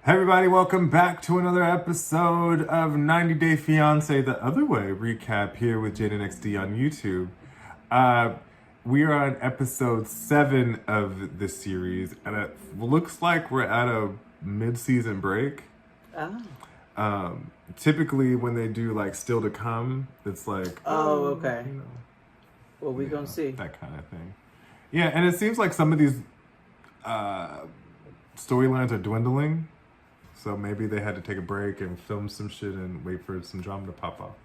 Hey everybody, welcome back to another episode of 90 Day Fiancé the Other Way recap here with Jade and XD on YouTube. We are on episode 7 of this series, and it looks like we're at a mid-season break. Typically when they do like still to come, it's like, okay. You know, well, we're gonna see. That kind of thing. Yeah, and it seems like some of these storylines are dwindling. So maybe they had to take a break and film some shit and wait for some drama to pop up.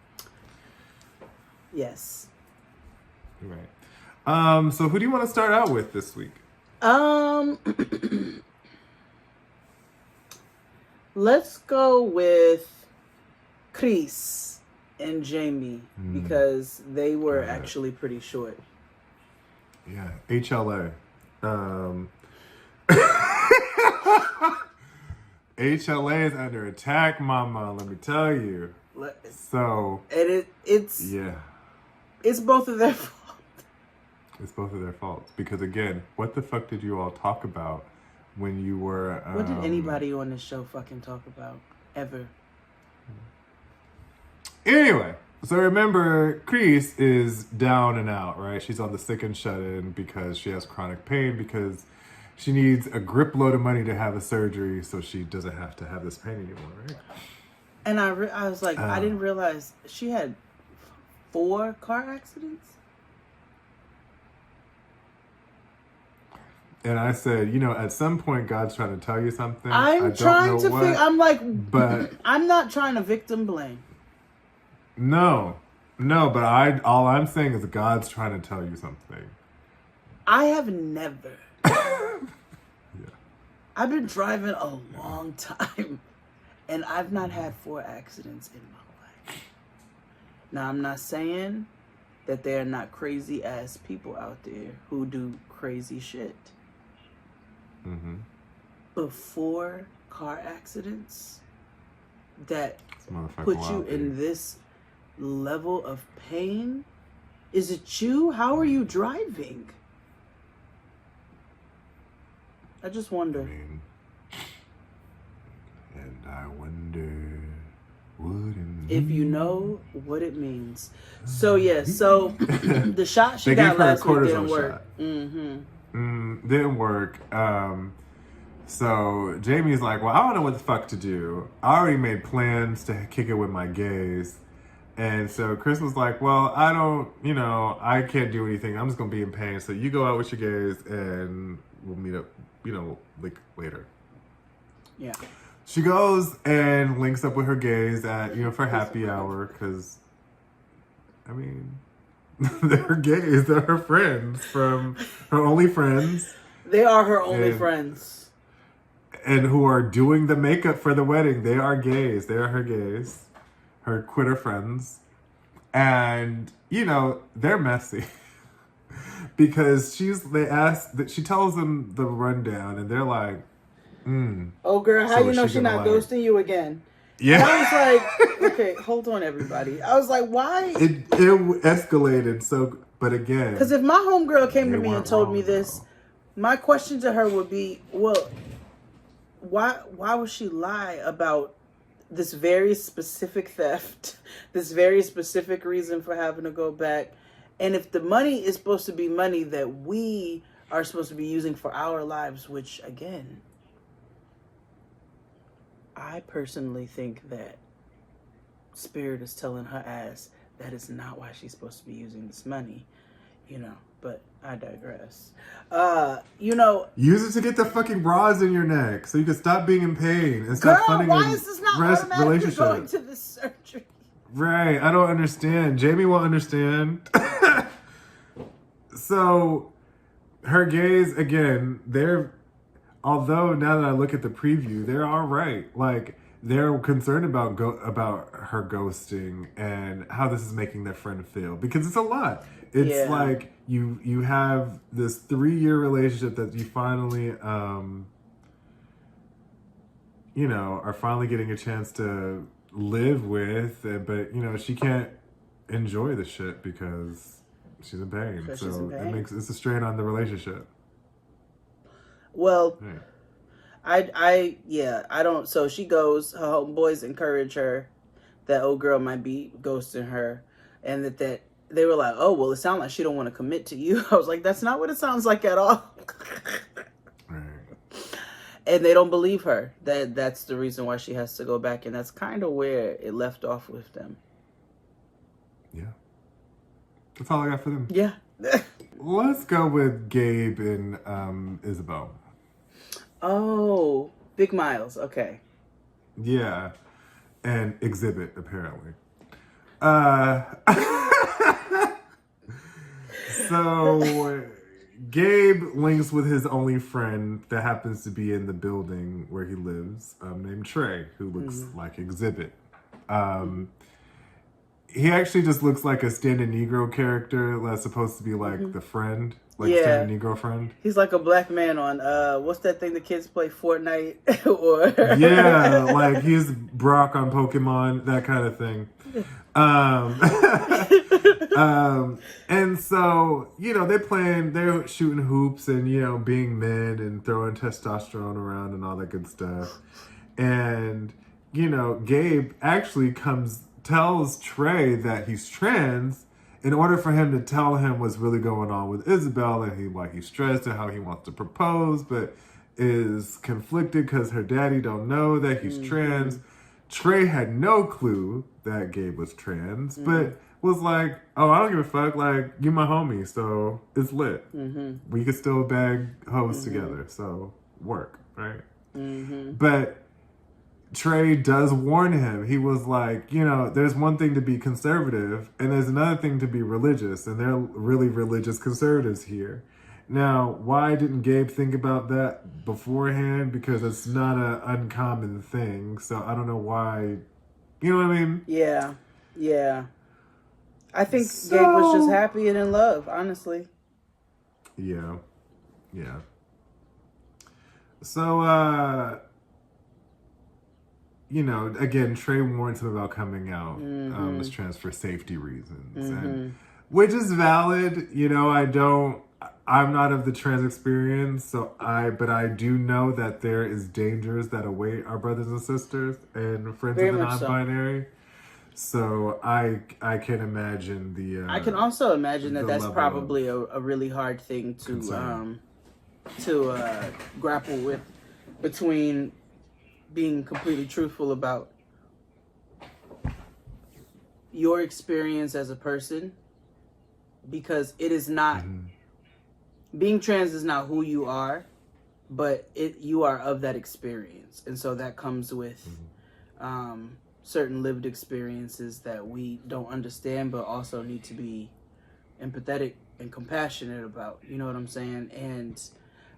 Yes. Right. So who do you want to start out with this week? Let's go with Kris and Jeymi because they were actually pretty short. Yeah, HLA. HLA is under attack, mama, let me tell you. So... And it's both of their fault. It's both of their faults. Because again, what the fuck did you all talk about when you were... what did anybody on this show fucking talk about? Ever? Anyway, so remember, Kris is down and out, right? She's on the sick and shut-in because she has chronic pain because... she needs a grip load of money to have a surgery so she doesn't have to have this pain anymore, right? And I was like, I didn't realize she had 4 car accidents. And I said, at some point God's trying to tell you something. I'm trying to figure. I'm like, but I'm not trying to victim blame. No, but all I'm saying is God's trying to tell you something. I have never. Yeah. I've been driving a long time, and I've not had 4 accidents in my life. Now, I'm not saying that there are not crazy ass people out there who do crazy shit. Mm-hmm. But 4 car accidents that put you in this level of pain? Is it you? How are you driving? I just wonder. And I wonder what it if you know what it means. So so the shot she got last week didn't work. Didn't work. So Jeymi's like, well, I don't know what the fuck to do. I already made plans to kick it with my gays. And so Kris was like, well, I can't do anything. I'm just going to be in pain. So you go out with your gays and we'll meet up, like later. Yeah. She goes and links up with her gays at, for happy hour. Because, they're gays. They're her friends her only friends. They are her only friends. And who are doing the makeup for the wedding. They are gays. They are her gays. Her quitter friends. And, they're messy. Because she tells them the rundown and they're like, oh girl, how you know she's not ghosting you again? Yeah. And I was like, okay, hold on everybody. I was like, why? It escalated but again. Because if my homegirl came to me and told me this, my question to her would be, well, why would she lie about this very specific theft, this very specific reason for having to go back? And if the money is supposed to be money that we are supposed to be using for our lives, which again, I personally think that Spirit is telling her ass that is not why she's supposed to be using this money, but I digress. Use it to get the fucking bras in your neck so you can stop being in pain and stop funding why is this not automatically going to the surgery? Right, I don't understand. Jeymi won't understand. So, her gays, again, although now that I look at the preview, they're all right. Like, they're concerned about her ghosting and how this is making their friend feel. Because it's a lot. It's like, you have this 3-year relationship that you finally, are finally getting a chance to live with, but she can't enjoy the shit because she's in pain. So it's a strain on the relationship. Well, I don't. So she goes. Her homeboys encourage her that old girl might be ghosting her, and that they were like, oh well, it sounds like she don't want to commit to you. I was like, that's not what it sounds like at all. Right. And they don't believe her. That's the reason why she has to go back, and that's kind of where it left off with them. Yeah. That's all I got for them. Yeah. Let's go with Gabe and Isabel. Oh, Big Miles. Okay. Yeah. And Exhibit, apparently. So Gabe links with his only friend that happens to be in the building where he lives, named Trey, who looks like Exhibit. He actually just looks like a Standing Negro character that's supposed to be like the friend, like Standing Negro friend. He's like a black man on what's that thing the kids play, Fortnite or yeah, like he's Brock on Pokemon, that kind of thing. And so, they're shooting hoops and, being men and throwing testosterone around and all that good stuff. And, Gabe actually tells Trey that he's trans in order for him to tell him what's really going on with Isabel and why he's stressed and how he wants to propose, but is conflicted because her daddy don't know that he's trans. Trey had no clue that Gabe was trans, but was like, oh, I don't give a fuck. Like, you my homie, so it's lit. We could still bag hoes together, so work, right? But Trey does warn him. He was like, there's one thing to be conservative, and there's another thing to be religious, and they're really religious conservatives here. Now, why didn't Gabe think about that beforehand? Because it's not an uncommon thing. So I don't know why. You know what I mean? Yeah. Yeah. I think Gabe was just happy and in love, honestly. Yeah. Yeah. So, again, Trey warns him about coming out as trans for safety reasons. And, which is valid. I'm not of the trans experience, but I do know that there is dangers that await our brothers and sisters and friends of the non-binary. So I can imagine I can also imagine that's probably a really hard thing to grapple with, between being completely truthful about your experience as a person, because it is not. Being trans is not who you are, but you are of that experience. And so that comes with certain lived experiences that we don't understand, but also need to be empathetic and compassionate about. You know what I'm saying? And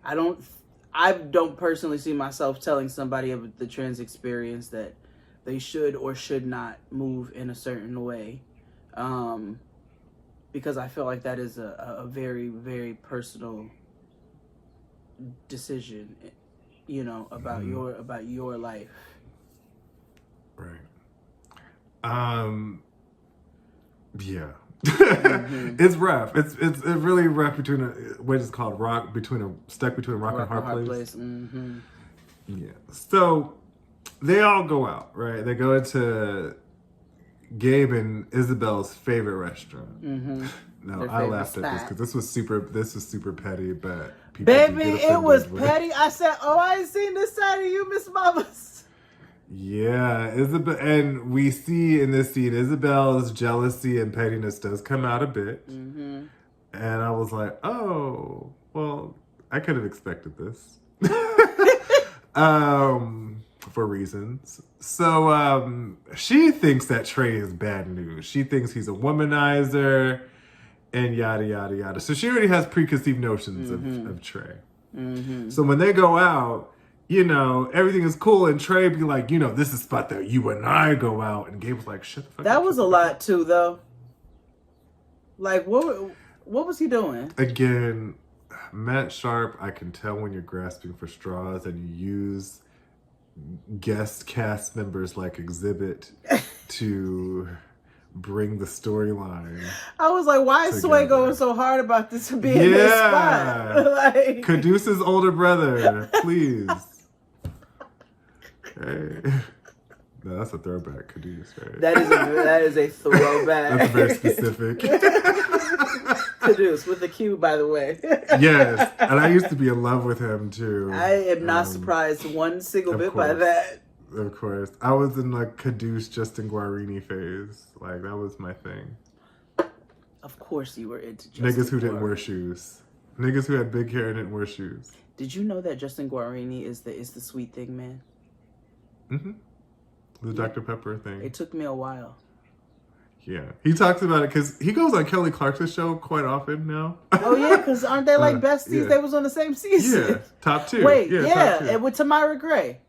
I don't personally see myself telling somebody of the trans experience that they should or should not move in a certain way. Because I feel like that is a very, very personal decision, about your life. Right. Yeah. It's rough. It's really rough stuck between a rock and hard place. Yeah. So they all go out, right? They go into Gabe and Isabel's favorite restaurant. No, I laughed at this because this was super petty, but baby, it was petty. I said, "Oh, I ain't seen this side of you, Miss Mamas." Yeah, Isabel, and we see in this scene Isabel's jealousy and pettiness does come out a bit, and I was like, "Oh, well, I could have expected this." For reasons. So she thinks that Trey is bad news. She thinks he's a womanizer and yada, yada, yada. So she already has preconceived notions of Trey. So when they go out, everything is cool. And Trey be like, this is the spot that you and I go out. And Gabe was like, shut the fuck up. That was a lot too, though. Like, what was he doing? Again, Matt Sharp, I can tell when you're grasping for straws and you use guest cast members like Exhibit to bring the storyline. I was like, why is Sway going so hard about this being this spot? Caduceus' older brother, please. Hey. No, that's a throwback, Caduce, right? That is a throwback. That's very specific. Caduce with a Q, by the way. Yes, and I used to be in love with him too. I am not surprised one single bit by that. Of course, I was in like Caduce Justin Guarini phase. Like that was my thing. Of course, you were into Justin Niggas who didn't Guarini. wear shoes. Niggas who had big hair and didn't wear shoes. Did you know that Justin Guarini is the sweet thing, man? Mm-hmm. The Dr. Pepper thing. It took me a while. Yeah, he talks about it because he goes on Kelly Clarkson's show quite often now. Oh yeah, because aren't they like besties? Yeah. They was on the same season. Yeah, top two. Wait, top two. and with Tamara Gray.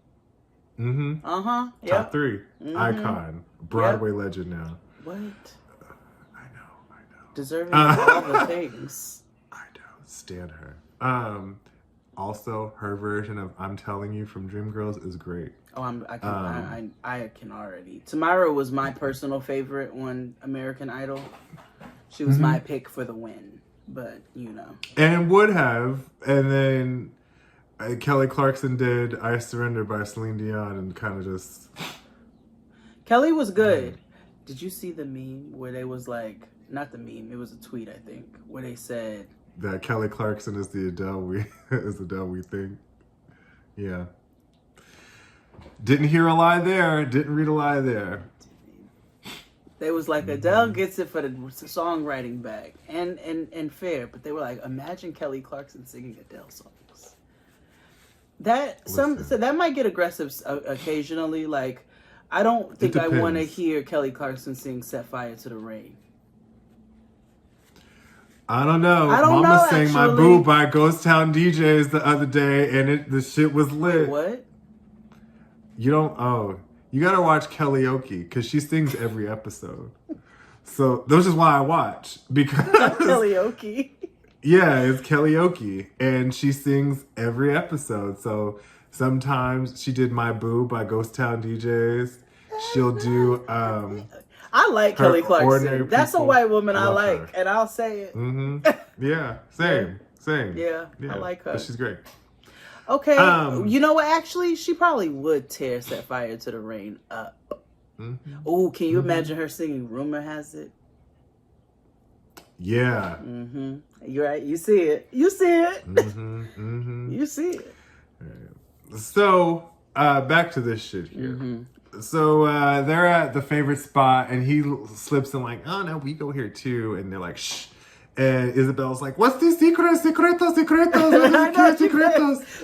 Mm-hmm. Uh-huh. Yep. Top three. Mm-hmm. Icon. Broadway legend now. What? I know. Deserving of all the things. I know. Stand her. Also, her version of "I'm Telling You" from Dreamgirls is great. Oh, I can already. Tamara was my personal favorite on American Idol. She was my pick for the win, but you know. And would have, and then Kelly Clarkson did "I Surrender" by Celine Dion, and kind of just. Kelly was good. Did you see the meme where they was like, not the meme, it was a tweet I think, where they said that Kelly Clarkson is the Adele we think. Yeah. Didn't hear a lie there. Didn't read a lie there. They was like, Adele gets it for the songwriting bag. And fair. But they were like, imagine Kelly Clarkson singing Adele songs. So that might get aggressive occasionally. Like, I don't think I want to hear Kelly Clarkson sing Set Fire to the Rain. I don't know. Mama sang My Boo by Ghost Town DJs the other day, and the shit was lit. Wait, what? You gotta watch Kellyoke, because she sings every episode. So, this is why I watch. Because Kellyoke. Yeah, it's Kellyoke, and she sings every episode. So, sometimes she did My Boo by Ghost Town DJs. She'll do, I like Kelly Clarkson. That's a white woman I like, her. and I'll say it. Mm-hmm. Yeah, same. Yeah, I like her. But she's great. Okay, you know what? Actually, she probably would tear Set Fire to the Rain up. Mm-hmm. Oh, can you imagine her singing "Rumor Has It"? Yeah. Mm-hmm. You're right. You see it. You see it. You see it. So, back to this shit here. So they're at the favorite spot, and he slips in like, oh no, we go here too, and they're like, shh. And Isabel's like, what's the secret? Secretos.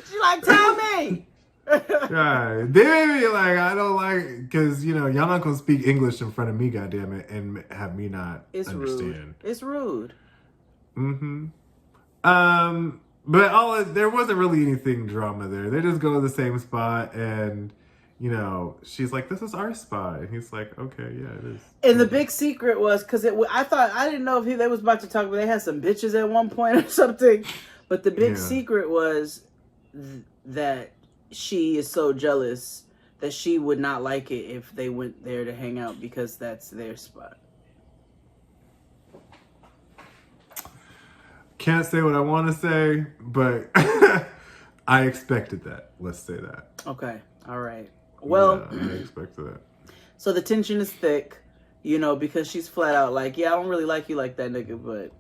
She's like, tell me. Yeah, they may be like, I don't like, because y'all not gonna speak English in front of me, goddammit, and have me not understand. It's rude. But there wasn't really anything drama there. They just go to the same spot, and she's like, this is our spot. And he's like, okay, yeah, it is. And the big secret was, because I didn't know if they was about to talk, but they had some bitches at one point or something. But the big secret was that she is so jealous that she would not like it if they went there to hang out because that's their spot. Can't say what I want to say, but I expected that. Let's say that. Okay. All right. Well, yeah, I expected that. So the tension is thick, because she's flat out like, yeah, I don't really like you like that nigga, but,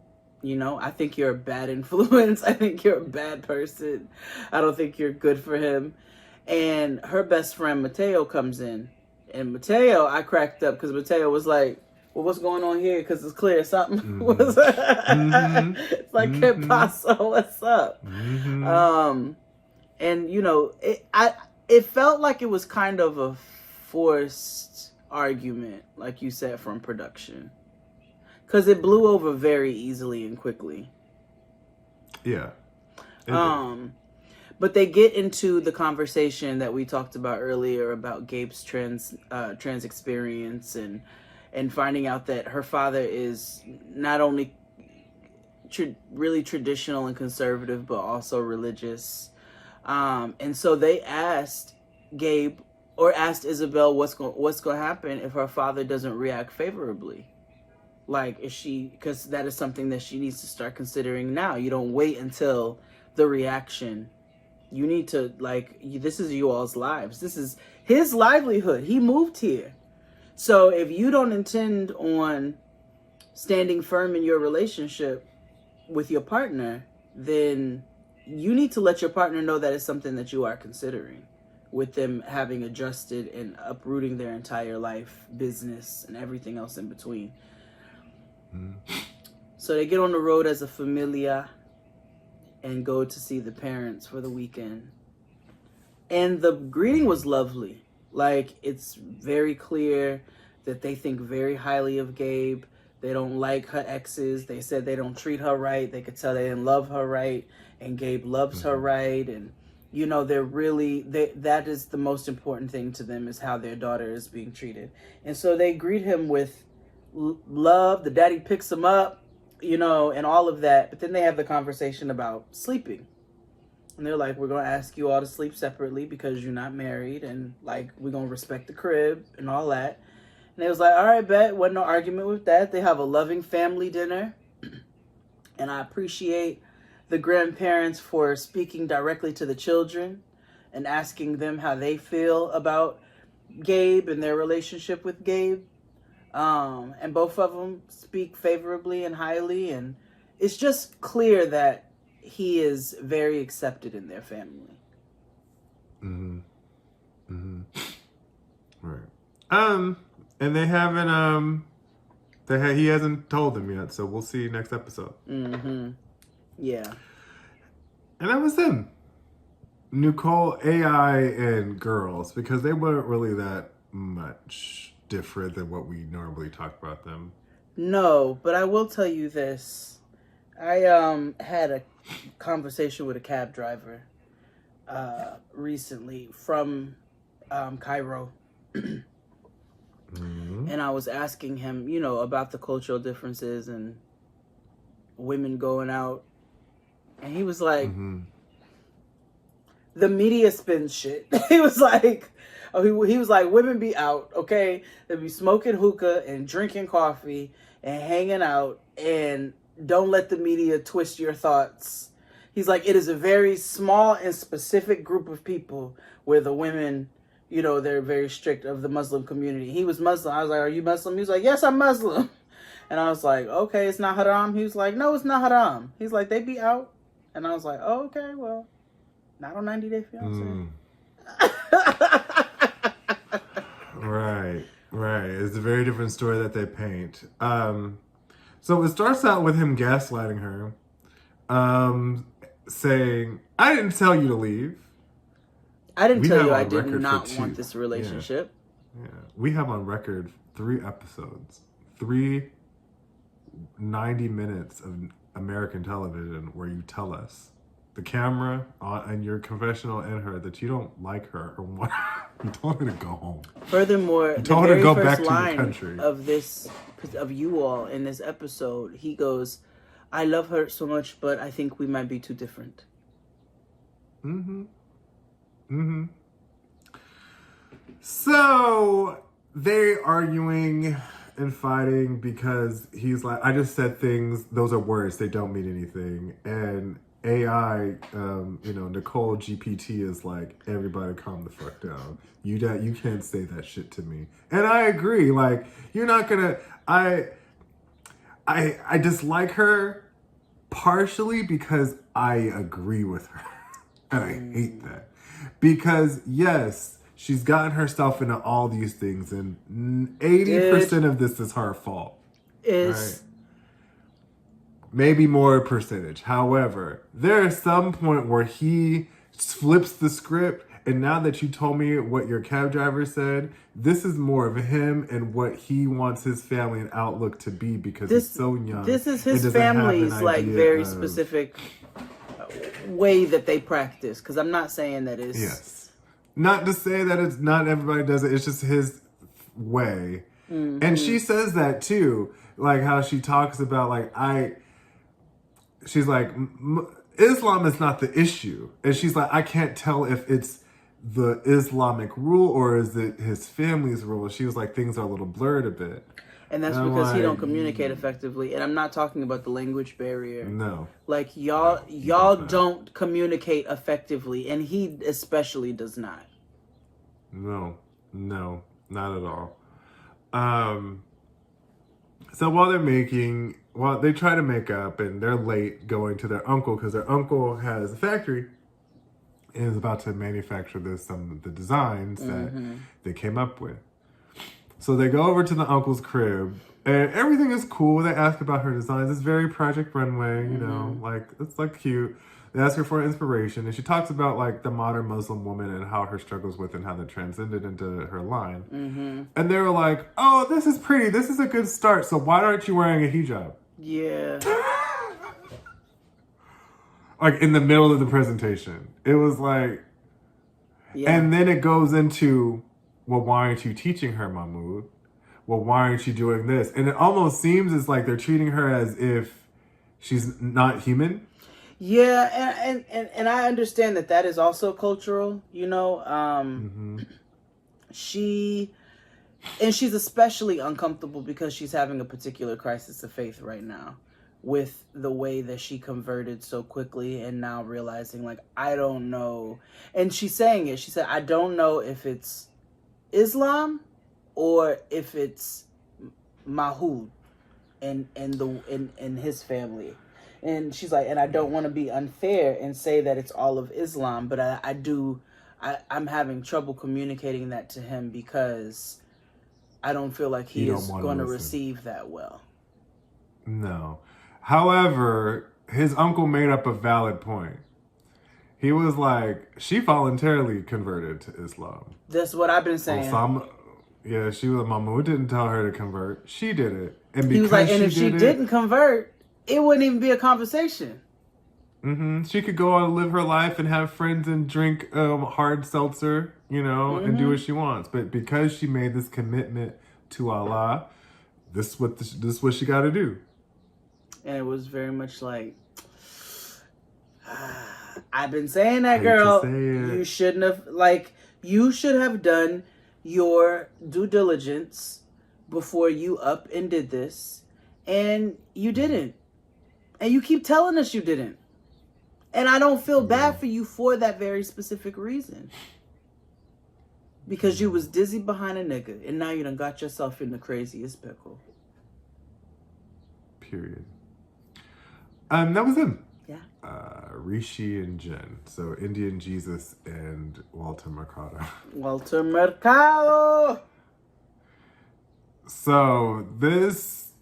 I think you're a bad influence. I think you're a bad person. I don't think you're good for him. And her best friend, Mateo, comes in. And Mateo, I cracked up because Mateo was like, well, what's going on here? Because it's clear something was... It's like, ¿Qué pasó? What's up? And, it felt like it was kind of a forced argument, like you said, from production. Because it blew over very easily and quickly. Yeah. But they get into the conversation that we talked about earlier about Gabe's trans experience and finding out that her father is not only really traditional and conservative, but also religious. And so they asked Gabe or asked Isabel what's going to happen if her father doesn't react favorably. Like, because that is something that she needs to start considering now. You don't wait until the reaction You need to, this is you all's lives. This is his livelihood. He moved here. So if you don't intend on standing firm in your relationship with your partner, then you need to let your partner know that it's something that you are considering, with them having adjusted and uprooting their entire life, business, and everything else in between. So they get on the road as a familia and go to see the parents for the weekend. And the greeting was lovely. Like, it's very clear that they think very highly of Gabe. They don't like her exes. They said they don't treat her right. They could tell they didn't love her right. And Gabe loves her right. And, you know, that is the most important thing to them, is how their daughter is being treated. And so they greet him with love. The daddy picks him up, you know, and all of that. But then they have the conversation about sleeping. And they're like, we're going to ask you all to sleep separately because you're not married. And, like, we're going to respect the crib and all that. And they was like, all right, bet. Wasn't no argument with that. They have a loving family dinner. And I appreciate the grandparents for speaking directly to the children and asking them how they feel about Gabe and their relationship with Gabe. And both of them speak favorably and highly. And it's just clear that he is very accepted in their family. Right. And they haven't, he hasn't told them yet, so we'll see next episode. Yeah. And that was them. Nicole, AI, and girls, because they weren't really that much different than what we normally talk about them. No, but I will tell you this. I had a conversation with a cab driver recently from Cairo. And I was asking him, you know, about the cultural differences and women going out. And he was like, the media spins shit. He was like, he was like, women be out, okay? They be smoking hookah and drinking coffee and hanging out, and don't let the media twist your thoughts. He's like, it is a very small and specific group of people where the women, you know, they're very strict, of the Muslim community. He was Muslim. I was like, are you Muslim? He was like, yes, I'm Muslim. And I was like, okay, it's not haram. He was like, no, it's not haram. He's like, they be out. And I was like, oh, okay, well, not on 90 Day Fiancé. Right. It's a very different story that they paint. So it starts out with him gaslighting her, saying, I didn't tell you to leave. I didn't tell you I did not want this relationship. Yeah. We have on record 3 episodes, 3 90 minutes of American television where you tell us, the camera and your confessional and her, that you don't like her or want you told her to go home. Furthermore, you told her to go back to your country. Of you all in this episode, he goes, I love her so much, but I think we might be too different. So they arguing and fighting because he's like, I just said things, those are words, they don't mean anything. And AI, Nicole GPT is like, everybody calm the fuck down. You can't say that shit to me. And I agree. Like, you're not gonna. I dislike her partially because I agree with her, and I hate that because yes, she's gotten herself into all these things, and 80% of this is her fault. Right? Maybe more percentage. However, there is some point where he flips the script, and now that you told me what your cab driver said, this is more of him and what he wants his family and outlook to be because he's so young. This is his family's very specific way that they practice. Because I'm not saying that it's... Yes. Not to say that it's not everybody does it. It's just his way. And she says that too. Like how she talks about she's like, Islam is not the issue. And she's like, I can't tell if it's the Islamic rule or is it his family's rule. She was like, things are a little blurred a bit. And that's because he don't communicate effectively. And I'm not talking about the language barrier. No. Like, y'all don't communicate effectively. And he especially does not. No, not at all. So while they try to make up, and they're late going to their uncle because their uncle has a factory and is about to manufacture some of the designs that they came up with. So they go over to the uncle's crib, and everything is cool. They ask about her designs. It's very Project Runway, you know, like, it's like cute. They ask her for inspiration, and she talks about like the modern Muslim woman and how her struggles with and how that transcended into her line. And they were like, "Oh, this is pretty. This is a good start. So why aren't you wearing a hijab?" Yeah. Like in the middle of the presentation, it was like, and then it goes into, well, why aren't you teaching her, Mahmoud? Well, why aren't you doing this? And it almost seems as like they're treating her as if she's not human. Yeah, and I understand that is also cultural, you know. She's especially uncomfortable because she's having a particular crisis of faith right now with the way that she converted so quickly and now realizing, like, I don't know. And she's saying it. She said, I don't know if it's Islam or if it's Mahmoud and his family. And she's like, and I don't want to be unfair and say that it's all of Islam, but I'm having trouble communicating that to him because I don't feel like he is going to receive that well. No. However, his uncle made up a valid point. He was like, she voluntarily converted to Islam. That's what I've been saying. She was, Mahmoud didn't tell her to convert. She did it. And because he was like, and if she didn't convert, it wouldn't even be a conversation. She could go on and live her life and have friends and drink hard seltzer, you know, and do what she wants. But because she made this commitment to Allah, this is what she got to do. And it was very much like, I've been saying that, girl. You shouldn't have, you should have done your due diligence before you up and did this. And you didn't. And you keep telling us you didn't. And I don't feel bad for you for that very specific reason. Because you was dizzy behind a nigga. And now you done got yourself in the craziest pickle. Period. That was him. Yeah. Rishi and Jen. So Indian Jesus and Walter Mercado. Walter Mercado! So this...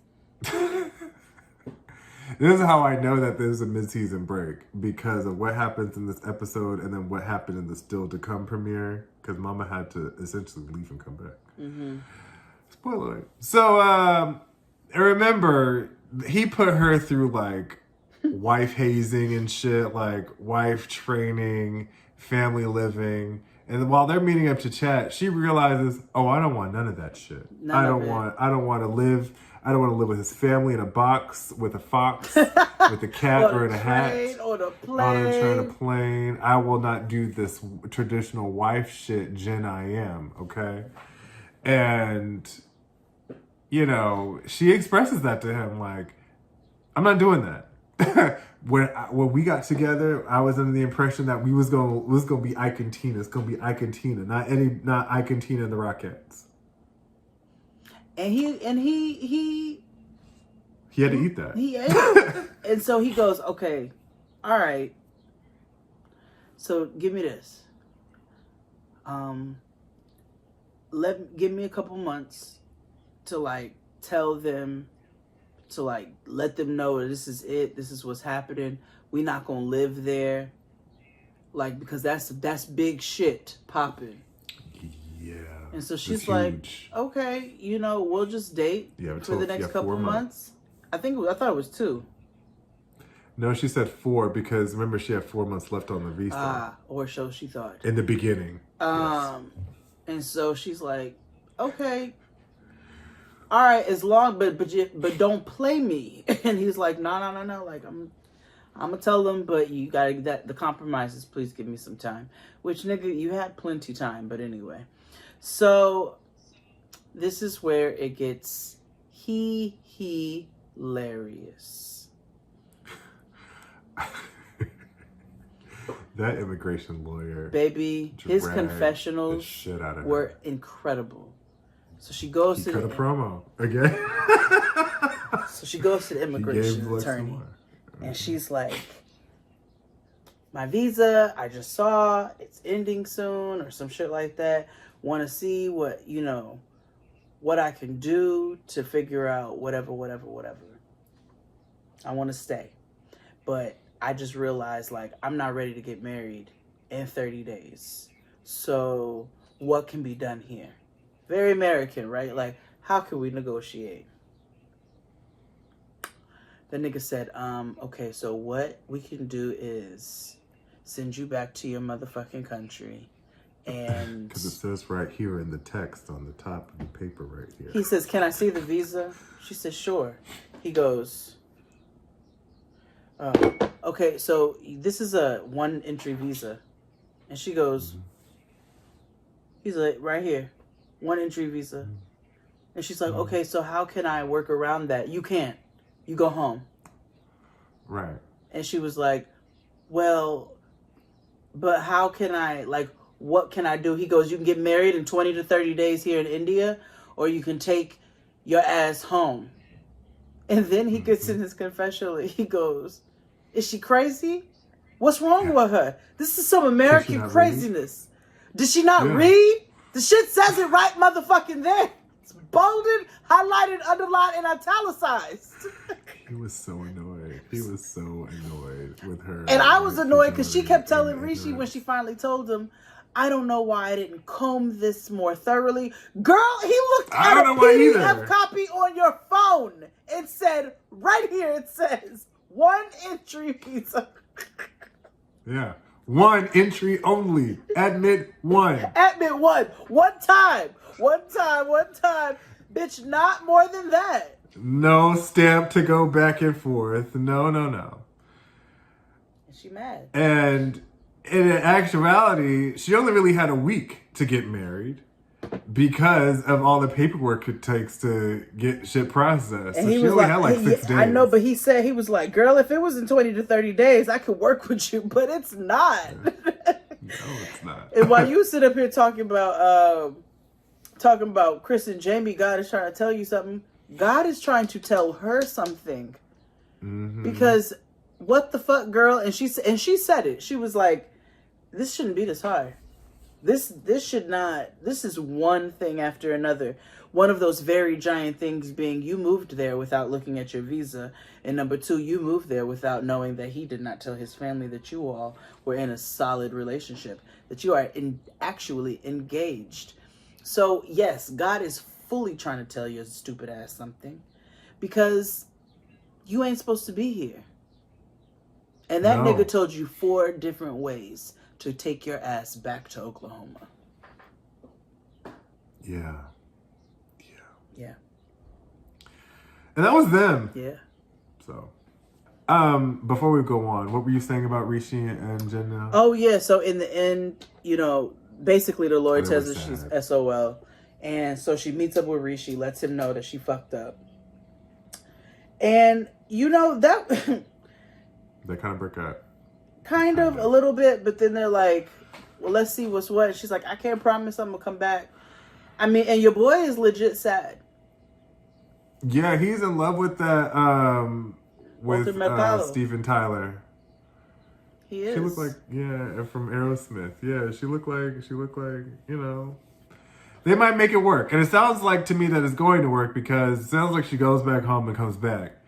This is how I know that there's a mid-season break, because of what happens in this episode and then what happened in the still to come premiere, because Mama had to essentially leave and come back. Spoiler alert. So I remember he put her through like wife hazing and shit, like wife training, family living. And while they're meeting up to chat, she realizes, oh, I don't want none of that shit. I don't want to live with his family in a box with a fox, with a cat or in a hat. On a plane. I will not do this traditional wife shit, Jen I am, okay? And, you know, she expresses that to him, like, I'm not doing that. When we got together, I was under the impression that we was gonna be Ike and Tina. It's gonna be Ike and Tina, not Ike and Tina and the Rockettes. And he had to eat that. He ate it. And so he goes, okay, all right. So give me this. Give me a couple months to like tell them, to like let them know this is it. This is what's happening. We not gonna live there, like, because that's big shit popping. Yeah. And so she's like, okay, you know, we'll just date for the next couple months. I thought it was 2. No, she said 4 because remember she had 4 months left on the visa. Or so she thought. In the beginning. Yes. And so she's like, okay, all right, as long, but don't play me. And he's like, no, like I'm gonna tell them, but you gotta the compromises. Please give me some time. Which, nigga, you had plenty time, but anyway. So this is where it gets hilarious. That immigration lawyer, baby, his confessionals were incredible. So she goes to the promo again. So she goes to the immigration attorney, and she's like, "My visa, I just saw it's ending soon, or some shit like that. Want to see what what I can do to figure out whatever. I want to stay, but I just realized, like, I'm not ready to get married in 30 days. So what can be done here?" Very American, right? Like, how can we negotiate? The nigga said, okay, so what we can do is send you back to your motherfucking country. And because it says right here in the text on the top of the paper right here. He says, "Can I see the visa?" She says, "Sure." He goes, okay, so this is a 1 entry visa. And she goes, he's like, "Right here, 1 entry visa." And she's like, "Okay, so how can I work around that?" "You can't. You go home." Right. And she was like, "Well, but how can I, like, what can I do?" He goes, "You can get married in 20 to 30 days here in India, or you can take your ass home." And then he gets in his confessional. He goes, "Is she crazy? What's wrong with her? This is some American craziness. Did she not read? The shit says it right motherfucking there. It's bolded, highlighted, underlined, and italicized." He was so annoyed. He was so annoyed with her. And I was annoyed because she kept telling Rishi when she finally told him, "I don't know why I didn't comb this more thoroughly." Girl, he looked at a PDF copy on your phone. It said, right here, it says, 1 entry visa. Yeah. 1 entry only. Admit 1. Admit 1. One time. Bitch, not more than that. No stamp to go back and forth. No. Is she mad? And in actuality, she only really had a week to get married because of all the paperwork it takes to get shit processed. And so she only had like 6 days. I know, but he said, he was like, "Girl, if it was in 20 to 30 days, I could work with you," but it's not. No, it's not. And while you sit up here talking about Kris and Jeymi, God is trying to tell you something. God is trying to tell her something. Because what the fuck, girl? And she said it. She was like, "This shouldn't be this hard. This should not. This is one thing after another. One of those very giant things being you moved there without looking at your visa. And number 2, you moved there without knowing that he did not tell his family that you all were in a solid relationship, that you are actually engaged. So yes, God is fully trying to tell your stupid ass something, because you ain't supposed to be here. And that nigga told you 4 different ways to take your ass back to Oklahoma. Yeah. And that was them. Yeah. So, before we go on, what were you saying about Rishi and Jenna? Oh yeah. So in the end, basically the lawyer tells her she's SOL. And so she meets up with Rishi, lets him know that she fucked up. And that they kind of break up. Kind of a little bit, but then they're like, "Well, let's see what's what." She's like, "I can't promise I'm gonna come back." I mean, and your boy is legit sad. Yeah, he's in love with that with Steven Tyler. He is. She looked like from Aerosmith. Yeah, she looked like they might make it work. And it sounds like to me that it's going to work, because it sounds like she goes back home and comes back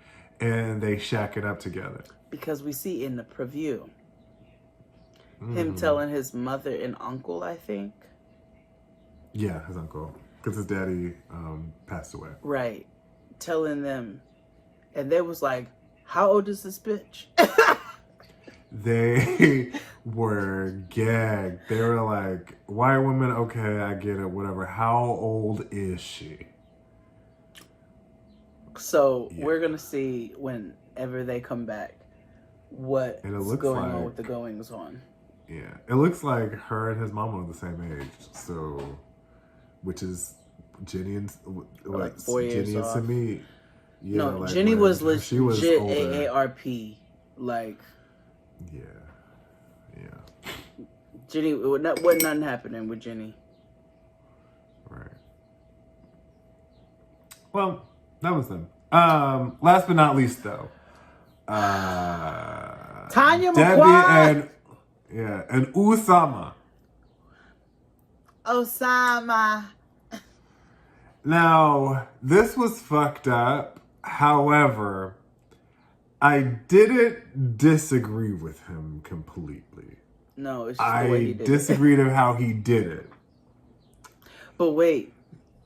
and they shack it up together. Because we see in the preview him telling his mother and uncle, I think. Yeah, his uncle. Because his daddy passed away. Right. Telling them. And they was like, "How old is this bitch?" They were gagged. They were like, "White woman, okay, I get it, whatever. How old is she?" So we're going to see whenever they come back what's going on with the goings on. Yeah. It looks like her and his mama are the same age. So, which is Jenny and like 4 years Jenny and off. Sami. Yeah, No, like Jenny was she was legit older. AARP. Like, Yeah. Jenny, wasn't nothing happening with Jenny. Right. Well, that was them. Last but not least, though, Tanya Debbie McQuarrie. and Oussama. Oussama. Now, this was fucked up. However, I didn't disagree with him completely. No, it's just the way he did disagreed with how he did it. But wait,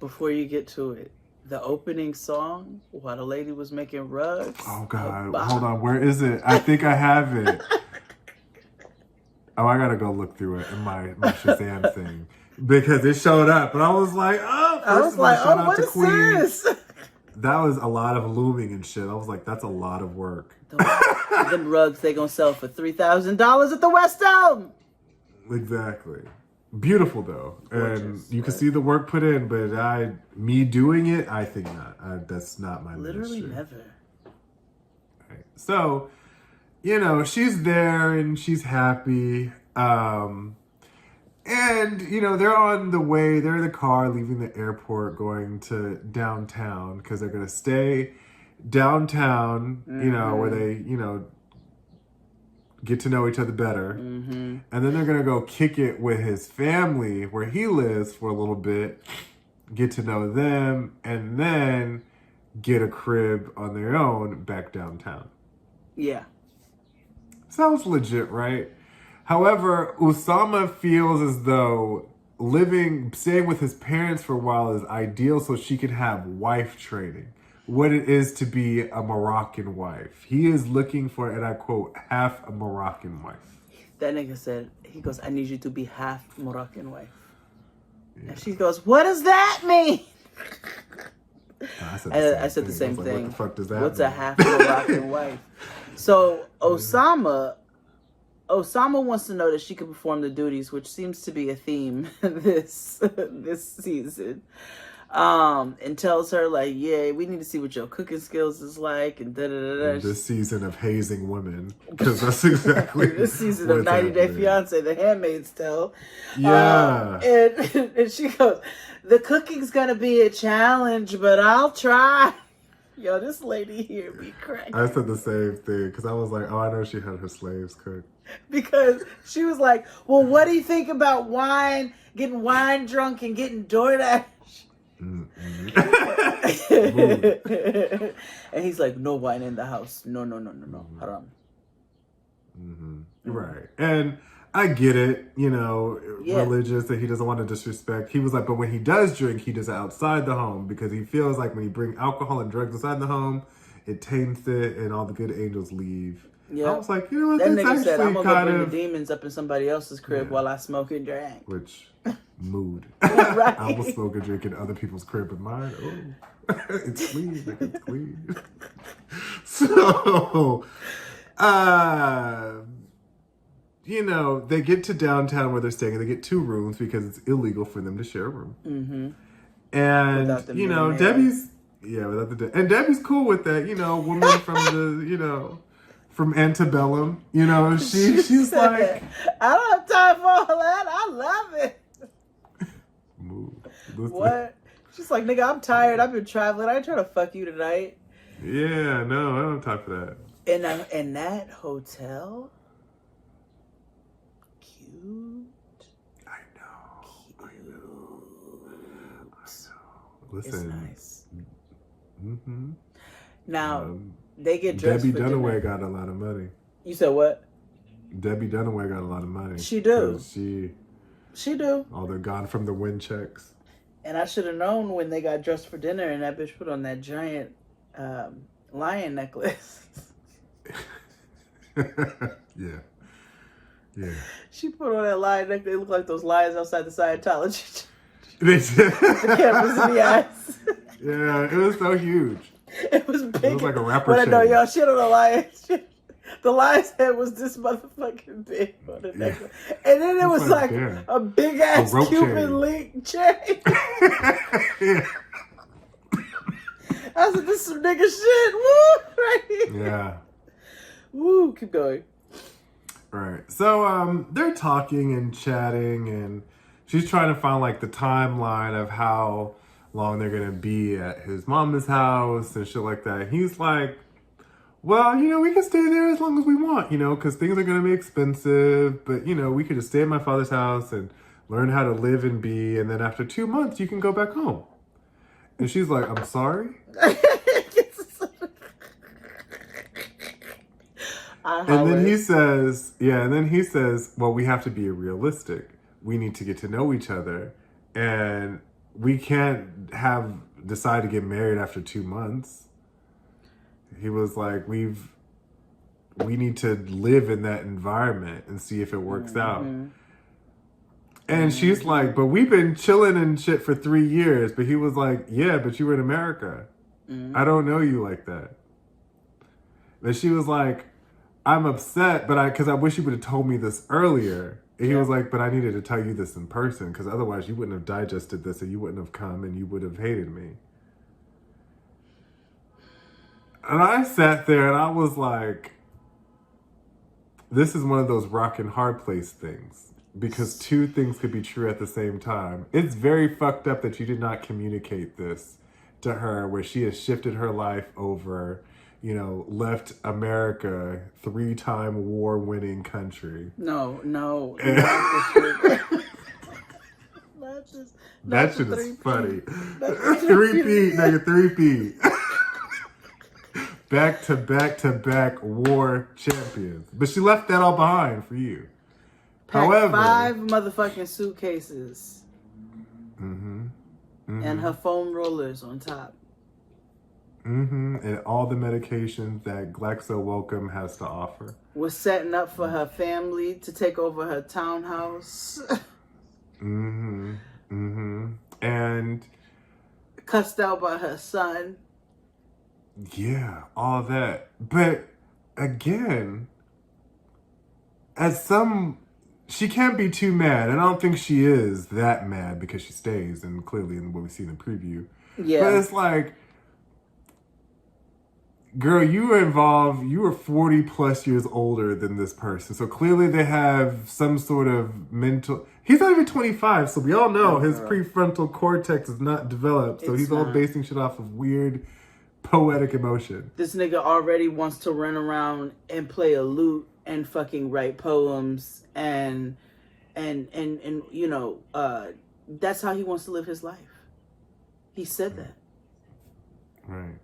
before you get to it, the opening song while the lady was making rugs. Oh God, hold on, where is it? I think I have it. Oh, I gotta go look through it in my Shazam thing because it showed up, and I was like, what is this? That was a lot of looming and shit. I was like, that's a lot of work. Them rugs they gonna sell for $3,000 at the West Elm. Exactly. Beautiful though, Gorgeous, and you can see the work put in. But me doing it, I think not. That's not my Literally ministry. never. Right. So, she's there and she's happy. And they're on the way. They're in the car leaving the airport, going to downtown because they're gonna stay downtown. Where they get to know each other better. Mm-hmm. And then they're going to go kick it with his family where he lives for a little bit, get to know them, and then get a crib on their own back downtown. Yeah. Sounds legit, right? However, Oussama feels as though staying with his parents for a while is ideal so she can have wife training. What it is to be a Moroccan wife. He is looking for, and I quote, half a Moroccan wife. That nigga said, he goes, I need you to be half Moroccan wife. Yeah. And she goes, what does that mean? I said the same thing. What the fuck does that What's mean? a half Moroccan wife? So Oussama wants to know that she can perform the duties, which seems to be a theme this season. And tells her like, yeah, we need to see what your cooking skills is like, and da-da-da-da. This season of hazing women, because that's exactly this season of 90 Day Fiancé, The Handmaid's Tale. Yeah. And she goes, the cooking's gonna be a challenge, but I'll try. Yo, this lady here be cracking. I said the same thing because I was like, oh, I know she had her slaves cook. Because she was like, well, what do you think about getting wine drunk and getting DoorDash? Mm-hmm. And he's like, no wine in the house. No. Haram. Mm-hmm. Right. And I get it, religious, that he doesn't want to disrespect. He was like, but when he does drink, he does it outside the home because he feels like when you bring alcohol and drugs inside the home, it taints it and all the good angels leave. Yeah. I was like, what? That nigga said, I'm going to go bring the demons up in somebody else's crib while I smoke and drink. Which, mood. Right. I will smoke and drink in other people's crib and mine. Oh, it's clean. It's clean. So, they get to downtown where they're staying and they get 2 rooms because it's illegal for them to share a room. Mm-hmm. And, Debbie's, without the and Debbie's cool with that, woman from the, from antebellum, she's like, I don't have time for all that. I love it. What? She's like, nigga, I'm tired. I've been traveling. I ain't trying to fuck you tonight. Yeah, no, I don't have time for that. And that hotel, cute. I know. Listen. It's nice. Mm-hmm. Now, they get dressed Debbie for Dunaway dinner. got a lot of money. You said what? Debbie Dunaway got a lot of money. She do. She do. Oh, they're gone from the wind checks. And I should have known when they got dressed for dinner and that bitch put on that giant lion necklace. Yeah. She put on that lion necklace. They look like those lions outside the Scientology. The cameras in the eyes. Yeah, it was so huge. It was big. It was like a rapper. But I know y'all shit on the lion. The lion's head was this motherfucking big on the necklace. And then it was like a big ass Cuban link chain. Yeah. I said, this is some nigga shit. Woo! Right here. Yeah. Woo, keep going. Right. So they're talking and chatting, and she's trying to find like the timeline of how long they're gonna be at his mama's house and shit like that. He's like, well, we can stay there as long as we want, because things are gonna be expensive, but we could just stay at my father's house and learn how to live and be, and then after 2 months you can go back home. And she's like, I'm sorry? And then he says, well, we have to be realistic. We need to get to know each other. And we can't decide to get married after 2 months. He was like, we need to live in that environment and see if it works out. And she's like, but we've been chilling and shit for 3 years. But he was like, yeah, but you were in America. I don't know you like that. And she was like, I'm upset, because I wish you would have told me this earlier. And he was like, but I needed to tell you this in person, because otherwise you wouldn't have digested this and you wouldn't have come and you would have hated me. And I sat there and I was like, this is one of those rock and hard place things. Because 2 things could be true at the same time. It's very fucked up that you did not communicate this to her, where she has shifted her life over, left America, 3-time war-winning country. No. That shit is funny. 3P, nigga, 3P. Back-to-back war champions. But she left that all behind for you. However, 5 motherfucking suitcases. And her foam rollers on top. And all the medications that Glaxo Wellcome has to offer. Was setting up for her family to take over her townhouse. And cussed out by her son. Yeah, all that. But again, she can't be too mad. And I don't think she is that mad because she stays, and clearly in what we see in the preview. Yeah. But it's like, girl, you were involved. You were 40 plus years older than this person. So clearly they have some sort of mental... He's not even 25, so we all know his prefrontal cortex is not developed. So he's all basing shit off of weird poetic emotion. This nigga already wants to run around and play a lute and fucking write poems and that's how he wants to live his life. He said that. Right.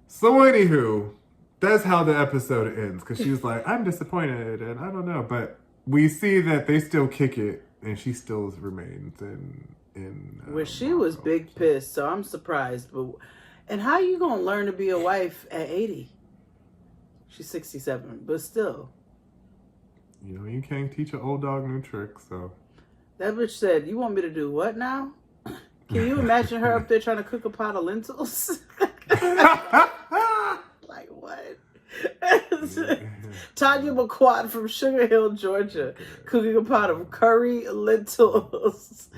So anywho, that's how the episode ends, because she was like, I'm disappointed and I don't know, but we see that they still kick it and she still remains in well, she was big pissed, so I'm surprised. And how you gonna learn to be a wife at 80? She's 67, but still. You can't teach an old dog new tricks, so. That bitch said, you want me to do what now? Can you imagine her up there trying to cook a pot of lentils? Like what? Tanya McQuad from Sugar Hill, Georgia, cooking a pot of curry lentils.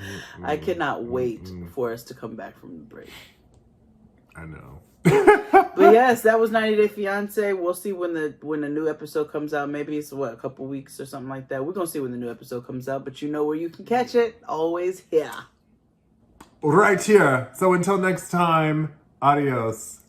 I cannot wait for us to come back from the break. I know. But yes, that was 90 Day Fiancé. We'll see when the new episode comes out. Maybe it's a couple weeks or something like that. We're gonna see when the new episode comes out, but you know where you can catch it. Always here. Right here. So until next time, adios.